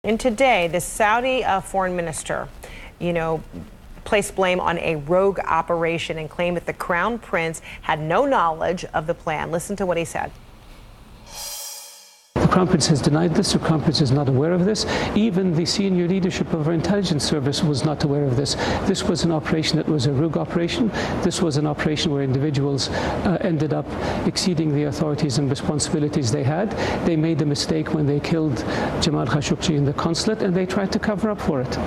And today, the Saudi foreign minister, placed blame on a rogue operation and claimed that the crown prince had no knowledge of the plan. Listen to what he said. The Crown Prince has denied this. The Crown Prince is not aware of this. Even the senior leadership of our intelligence service was not aware of this. This was an operation that was a rogue operation. This was an operation where individuals ended up exceeding the authorities and responsibilities they had. They made a mistake when they killed Jamal Khashoggi in the consulate, and they tried to cover up for it.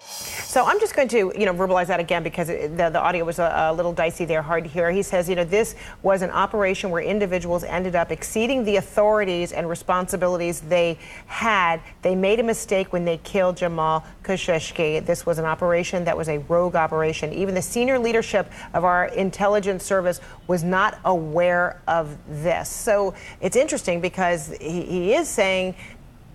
So I'm just going to, verbalize that again because the audio was a little dicey there, hard to hear. He says, this was an operation where individuals ended up exceeding the authorities and responsibilities they had. They made a mistake when they killed Jamal Khashoggi. This was an operation that was a rogue operation. Even the senior leadership of our intelligence service was not aware of this. So it's interesting because he is saying,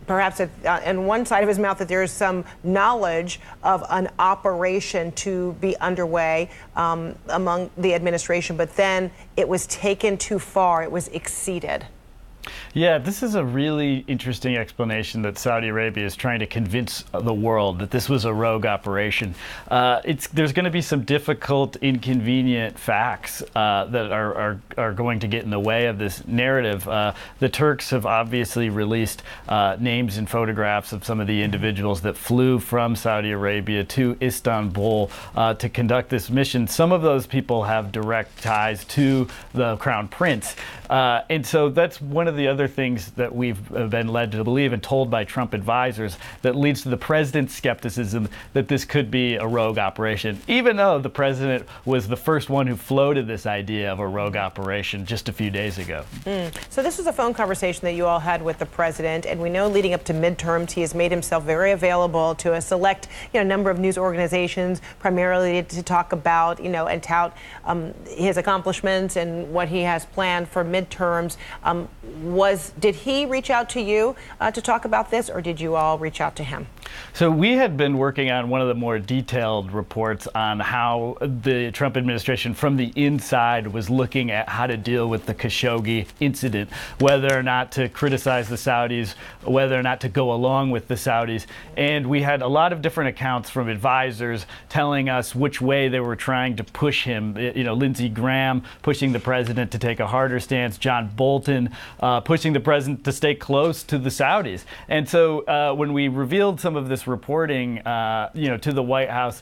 perhaps on one side of his mouth, that there is some knowledge of an operation to be underway among the administration, but then it was taken too far. It was exceeded. Yeah, this is a really interesting explanation that Saudi Arabia is trying to convince the world that this was a rogue operation. There's going to be some difficult, inconvenient facts that are going to get in the way of this narrative. The Turks have obviously released names and photographs of some of the individuals that flew from Saudi Arabia to Istanbul to conduct this mission. Some of those people have direct ties to the Crown Prince. And so that's one of the other things that we've been led to believe and told by Trump advisors that leads to the president's skepticism that this could be a rogue operation, even though the president was the first one who floated this idea of a rogue operation just a few days ago. So this was a phone conversation that you all had with the president, and we know leading up to midterms, he has made himself very available to a select number of news organizations, primarily to talk about, and tout his accomplishments and what he has planned for midterms. Did he reach out to you to talk about this, or did you all reach out to him? So we had been working on one of the more detailed reports on how the Trump administration from the inside was looking at how to deal with the Khashoggi incident, whether or not to criticize the Saudis, whether or not to go along with the Saudis. And we had a lot of different accounts from advisors telling us which way they were trying to push him. Lindsey Graham pushing the president to take a harder stance, John Bolton pushing the president to stay close to the Saudis. And so when we revealed some of this reporting, to the White House,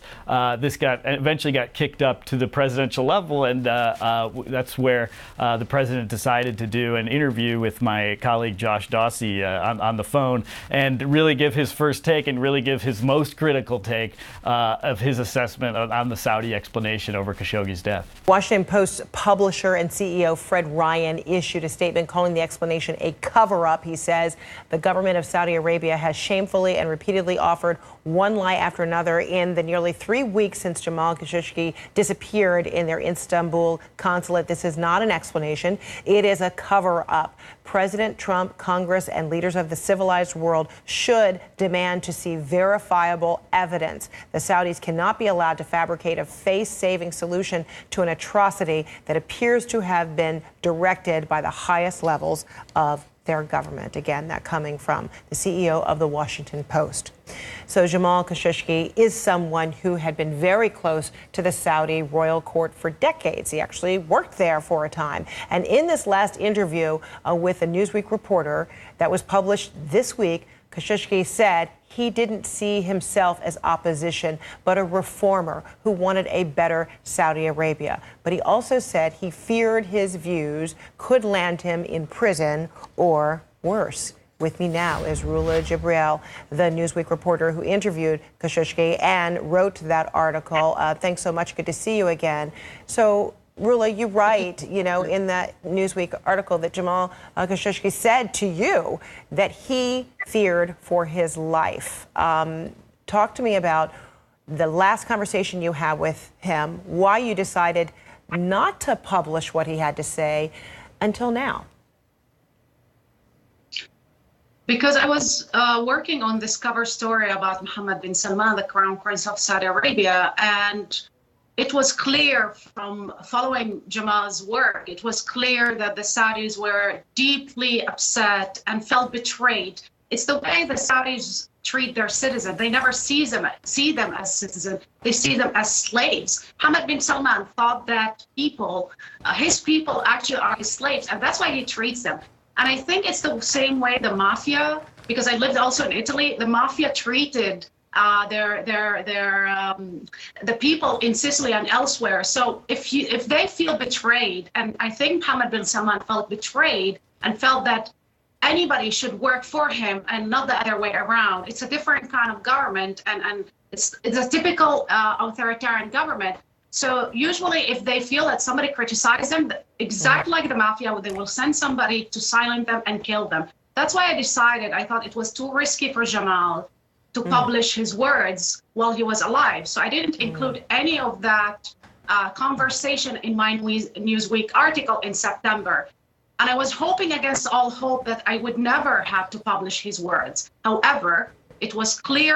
this eventually got kicked up to the presidential level, and that's where the president decided to do an interview with my colleague Josh Dawsey on the phone and really give his first take and really give his most critical take of his assessment on the Saudi explanation over Khashoggi's death. Washington Post publisher and CEO Fred Ryan issued a statement calling the explanation a cover-up. He says the government of Saudi Arabia has shamefully and repeatedly offered one lie after another in the nearly 3 weeks since Jamal Khashoggi disappeared in their Istanbul consulate. This is not an explanation. It is a cover-up. President Trump, Congress, and leaders of the civilized world should demand to see verifiable evidence. The Saudis cannot be allowed to fabricate a face-saving solution to an atrocity that appears to have been directed by the highest levels of their government. Again, that coming from the CEO of the Washington Post. So Jamal Khashoggi is someone who had been very close to the Saudi royal court for decades. He actually worked there for a time. And in this last interview with a Newsweek reporter that was published this week, Khashoggi said he didn't see himself as opposition, but a reformer who wanted a better Saudi Arabia. But he also said he feared his views could land him in prison or worse. With me now is al-Jubeir, the Newsweek reporter who interviewed Khashoggi and wrote that article. Thanks so much. Good to see you again. So, Rula, you write, in that Newsweek article that Jamal Khashoggi said to you that he feared for his life. Talk to me about the last conversation you had with him, why you decided not to publish what he had to say until now. Because I was working on this cover story about Muhammed bin Salman, the Crown Prince of Saudi Arabia, and it was clear from following Jamal's work, it was clear that the Saudis were deeply upset and felt betrayed It's the way the Saudis treat their citizens. They never see them as citizens. They see them as slaves. Mohammed bin Salman thought that his people actually are his slaves, and that's why he treats them. And I think it's the same way the mafia, because I lived also in Italy, the mafia treated the people in Sicily and elsewhere. So if they feel betrayed, and I think Mohammed bin Salman felt betrayed and felt that anybody should work for him and not the other way around. It's a different kind of government, and it's a typical authoritarian government. So usually if they feel that somebody criticizes them, exactly like the mafia, they will send somebody to silence them and kill them. That's why I thought it was too risky for Jamal to publish his words while he was alive. So I didn't include any of that conversation in my Newsweek article in September. And I was hoping against all hope that I would never have to publish his words. However, it was clear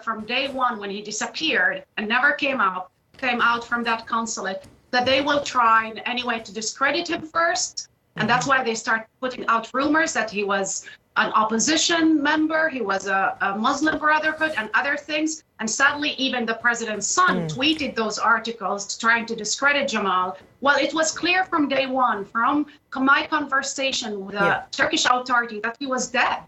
from day one when he disappeared and never came out from that consulate, that they will try in any way to discredit him first. And that's why they start putting out rumors that he was an opposition member, he was a Muslim Brotherhood and other things. And sadly, even the president's son tweeted those articles trying to discredit Jamal. Well, it was clear from day one, from my conversation with the Turkish authority, that he was dead.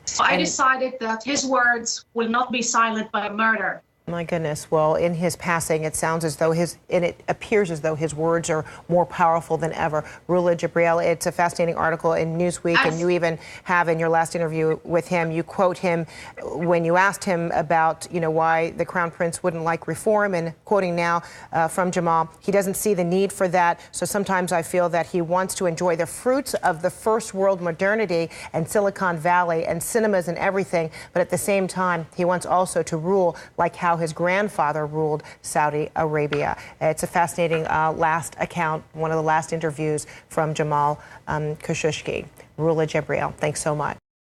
So I decided that his words will not be silent by murder. My goodness. Well, in his passing, it sounds as though it appears as though his words are more powerful than ever. Rula Jibril, it's a fascinating article in Newsweek, and you even have in your last interview with him, you quote him when you asked him about, why the Crown Prince wouldn't like reform, and quoting now from Jamal, he doesn't see the need for that. So sometimes I feel that he wants to enjoy the fruits of the first world modernity and Silicon Valley and cinemas and everything, but at the same time, he wants also to rule like how his grandfather ruled Saudi Arabia. It's a fascinating last account, one of the last interviews from Jamal Khashoggi. Rula Jibril, thanks so much.